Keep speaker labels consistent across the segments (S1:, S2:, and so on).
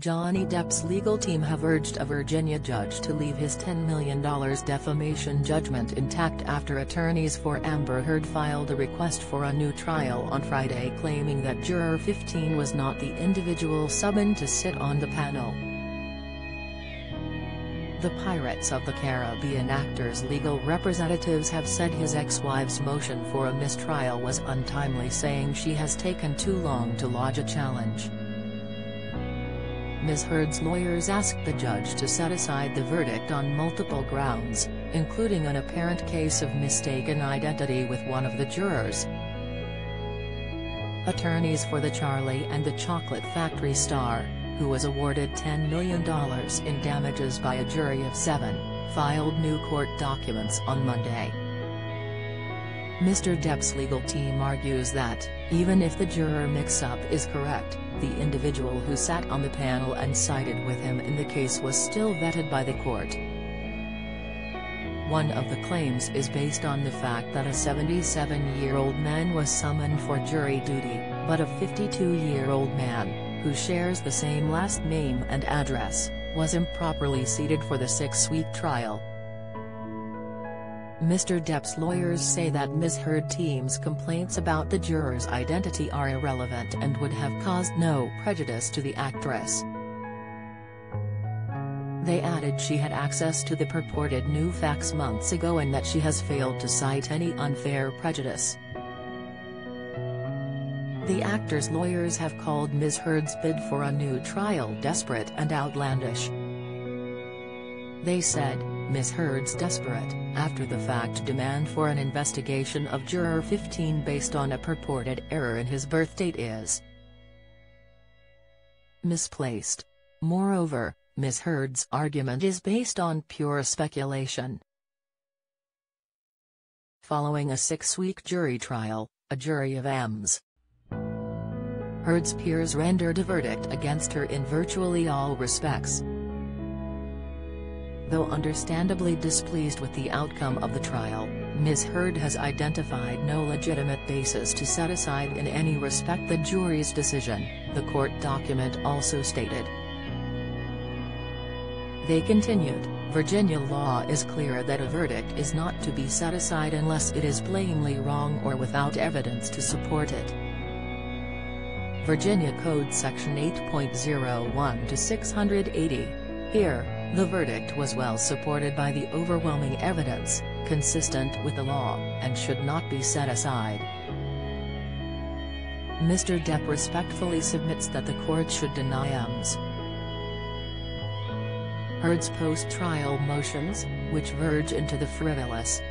S1: Johnny Depp's legal team have urged a Virginia judge to leave his $10 million defamation judgment intact after attorneys for Amber Heard filed a request for a new trial on Friday, claiming that Juror 15 was not the individual summoned to sit on the panel. The Pirates of the Caribbean actor's legal representatives have said his ex-wife's motion for a mistrial was untimely, saying she has taken too long to lodge a challenge. Ms. Heard's lawyers asked the judge to set aside the verdict on multiple grounds, including an apparent case of mistaken identity with one of the jurors. Attorneys for the Charlie and the Chocolate Factory star, who was awarded $10 million in damages by a jury of 7, filed new court documents on Monday. Mr. Depp's legal team argues that, even if the juror mix-up is correct, the individual who sat on the panel and sided with him in the case was still vetted by the court. One of the claims is based on the fact that a 77-year-old man was summoned for jury duty, but a 52-year-old man, who shares the same last name and address, was improperly seated for the 6-week trial. Mr. Depp's lawyers say that Ms. Heard's team's complaints about the juror's identity are irrelevant and would have caused no prejudice to the actress. They added she had access to the purported new facts months ago and that she has failed to cite any unfair prejudice. The actor's lawyers have called Ms. Heard's bid for a new trial desperate and outlandish. They said, Ms. Heard's desperate, after-the-fact demand for an investigation of Juror 15 based on a purported error in his birth date is misplaced. Moreover, Ms. Heard's argument is based on pure speculation. Following a 6-week jury trial, a jury of Ms. Heard's peers rendered a verdict against her in virtually all respects. Though understandably displeased with the outcome of the trial, Ms. Heard has identified no legitimate basis to set aside in any respect the jury's decision, the court document also stated. They continued, Virginia law is clear that a verdict is not to be set aside unless it is plainly wrong or without evidence to support it. Virginia Code Section 8.01 to 680. Here, the verdict was well supported by the overwhelming evidence, consistent with the law, and should not be set aside. Mr. Depp respectfully submits that the court should deny Ms. Heard's post-trial motions, which verge into the frivolous.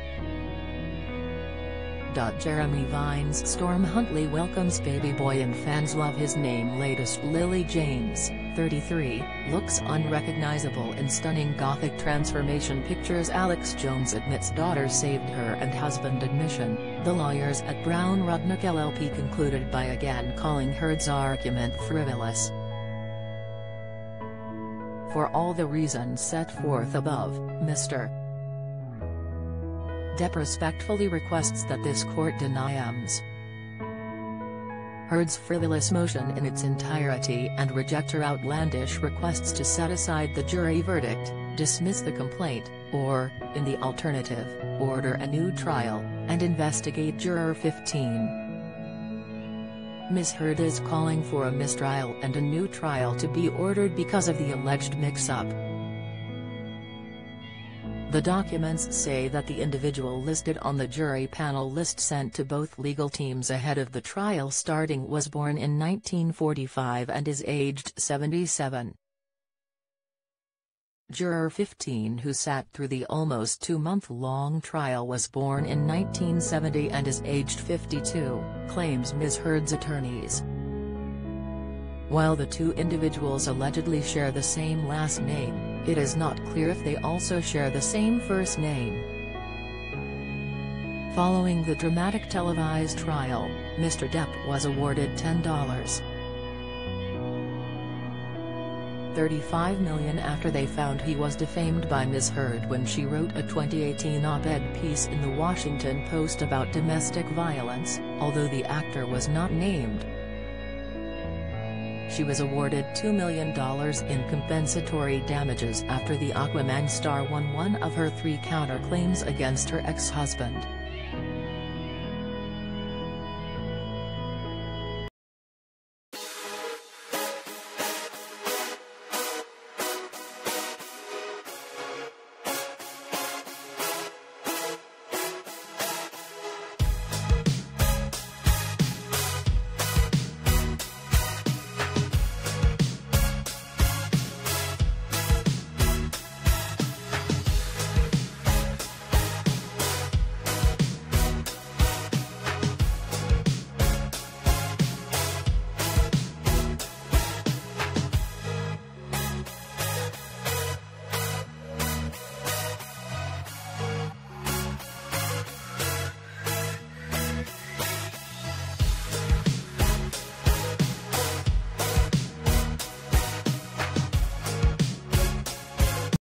S1: Jeremy Vine's Storm Huntley welcomes baby boy and fans love his name. Latest Lily James, 33, looks unrecognizable in stunning gothic transformation pictures. Alex Jones admits daughter saved her and husband admission. The lawyers at Brown Rudnick LLP concluded by again calling Heard's argument frivolous. For all the reasons set forth above, Mr. Depp respectfully requests that this court deny Ms. Heard's frivolous motion in its entirety and reject her outlandish requests to set aside the jury verdict, dismiss the complaint, or, in the alternative, order a new trial, and investigate Juror 15. Ms. Heard is calling for a mistrial and a new trial to be ordered because of the alleged mix-up. The documents say that the individual listed on the jury panel list sent to both legal teams ahead of the trial starting was born in 1945 and is aged 77. Juror 15, who sat through the almost 2-month-long trial, was born in 1970 and is aged 52, claims Ms. Heard's attorneys. While the two individuals allegedly share the same last name, it is not clear if they also share the same first name. Following the dramatic televised trial, Mr. Depp was awarded $35 million after they found he was defamed by Ms. Heard when she wrote a 2018 op-ed piece in The Washington Post about domestic violence, although the actor was not named. She was awarded $2 million in compensatory damages after the Aquaman star won one of her 3 counterclaims against her ex-husband.